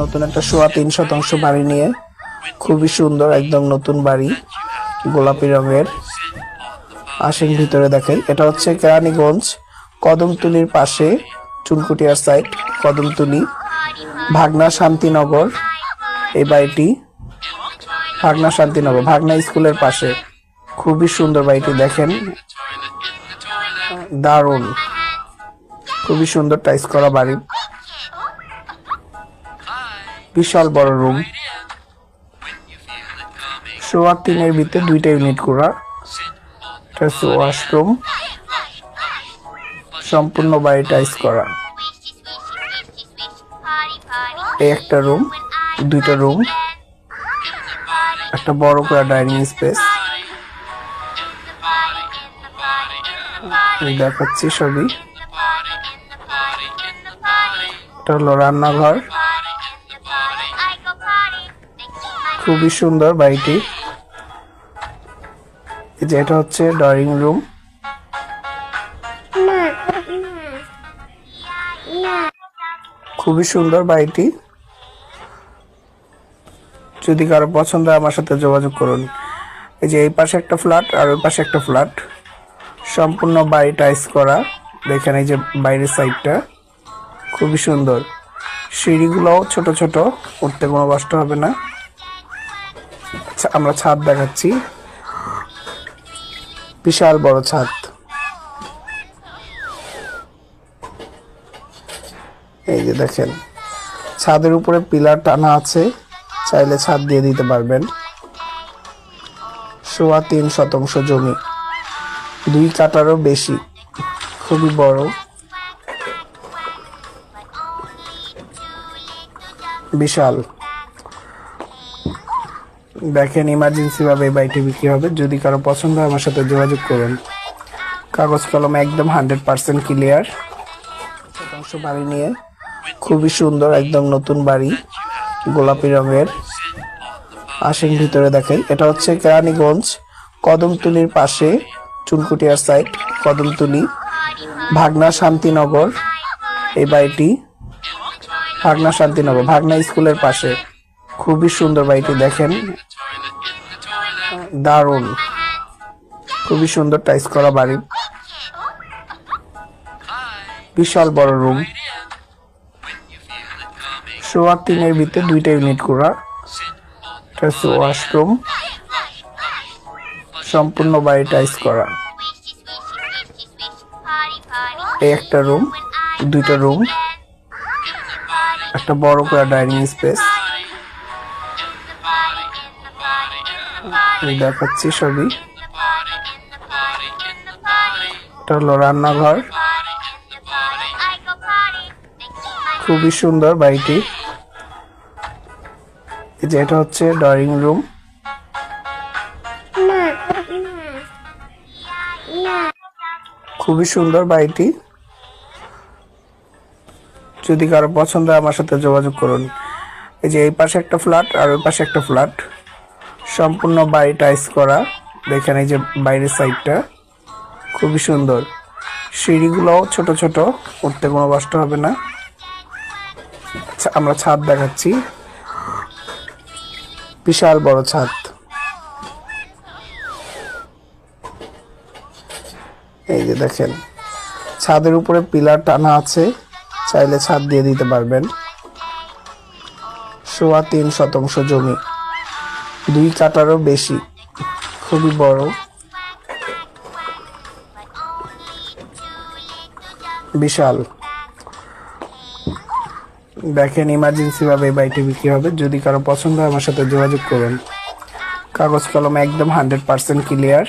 নতুন একটা 3.25 শতাংশ বাড়ি নিয়ে খুবই সুন্দর একদম নতুন বাড়ি, গোলাপি রঙের। আসেন ভিতরে দেখেন। এটা হচ্ছে কেরানীগঞ্জ কদমতলির পাশে, চুনকুটিয়ার সাইড, কদমতলি, ভাগনা শান্তিনগর। এই বাড়িটি ভাগনা শান্তিনগর, ভাগনা স্কুলের পাশে। খুবই সুন্দর বাড়িটি দেখেন, দারুণ, খুবই সুন্দর টাইস করা বাড়ি। বিশাল বড় রুম, 3.25 ভিতরে 2টা ইউনিট করা। এটা হচ্ছে ওয়াশরুম, সম্পূর্ণ বাড়ি টাইস করা। এই একটা রুম, 2টা রুম, একটা বড় করে ডাইনিং স্পেস দেখাচ্ছি সবই। এটা হলো রান্নাঘর, খুবই সুন্দর বাড়িটি। এটা হচ্ছে ড্রয়িং রুম, খুবই সুন্দর বাড়িটি। যদি কারো পছন্দ হয় আমার সাথে যোগাযোগ করুন। এই যে এই পাশে একটা ফ্ল্যাট আর ওই পাশে একটা ফ্ল্যাট, সম্পূর্ণ বাড়ি টাইস করা। দেখেন এই যে বাইরের সাইডটা খুবই সুন্দর, সিঁড়িগুলোও ছোট ছোট, উঠতে কোনো কষ্ট হবে না। আচ্ছা, আমরা ছাদ দেখাচ্ছি, বিশাল বড় ছাদ। এই যে দেখেন, ছাদের উপরে পিলার টানা আছে, চাইলে ছাদ দিয়ে দিতে পারবেন। 3.25 শতাংশ জমি, 2 কাঠারও বেশি, খুবই বড়, বিশাল। দেখেন ইমার্জেন্সি ভাবে এই বাড়িটি বিক্রি হবে। যদি কারো পছন্দ হয় আমার সাথে যোগাযোগ করুন। কাগজ কলম একদম 100% ক্লিয়ার। শতাংশ বাড়ি নিয়ে খুবই সুন্দর একদম নতুন বাড়ি, গোলাপি রঙের। আসেন ভিতরে দেখেন। এটা হচ্ছে কেরানীগঞ্জ কদমতলির পাশে, চুনকুটিয়ার সাইড, কদমতলি, ভাগনা শান্তিনগর। এই বাড়িটি ভাগনা শান্তিনগর, ভাগনা স্কুলের পাশে। খুবই সুন্দর বাড়িটি দেখেন, দারুণ, খুবই সুন্দর টাইস করা বাড়ি। বিশাল বড় রুম, 3.25 ভিতরে 2টা ইউনিট করা। এটা হচ্ছে ওয়াশরুম, সম্পূর্ণ বাড়ি টাইস করা। এই একটা রুম, 2টা রুম, একটা বড় করে ডাইনিং স্পেস দেখাচ্ছি সবই। এটা হলো রান্নাঘর, খুবই সুন্দর বাড়িটি। যে এটা হচ্ছে ড্রয়িং রুম, খুবই সুন্দর বাড়িটি। যদি কারো পছন্দ হয় আমার সাথে যোগাযোগ করুন। এই যে এই পাশে একটা ফ্ল্যাট আর ওই পাশে একটা ফ্ল্যাট, সম্পূর্ণ বাড়ি টাইস করা। দেখেন এই যে বাইরের সাইডটা খুবই সুন্দর, সিঁড়িগুলোও ছোট ছোট, উঠতে কোনো কষ্ট হবে না। আচ্ছা, আমরা ছাদ দেখাচ্ছি, বিশাল বড় ছাদ। এই যে দেখেন, ছাদের উপরে পিলার টানা আছে, চাইলে ছাদ দিয়ে দিতে পারবেন। 3.25 শতাংশ জমি, 2 কাঠারও বেশি, খুবই বড়, বিশাল। দেখেন ইমার্জেন্সি ভাবে এই বাড়িটি বিক্রি হবে। যদি কারো পছন্দ হয় আমার সাথে যোগাযোগ করুন। কাগজ কলম একদম 100% ক্লিয়ার।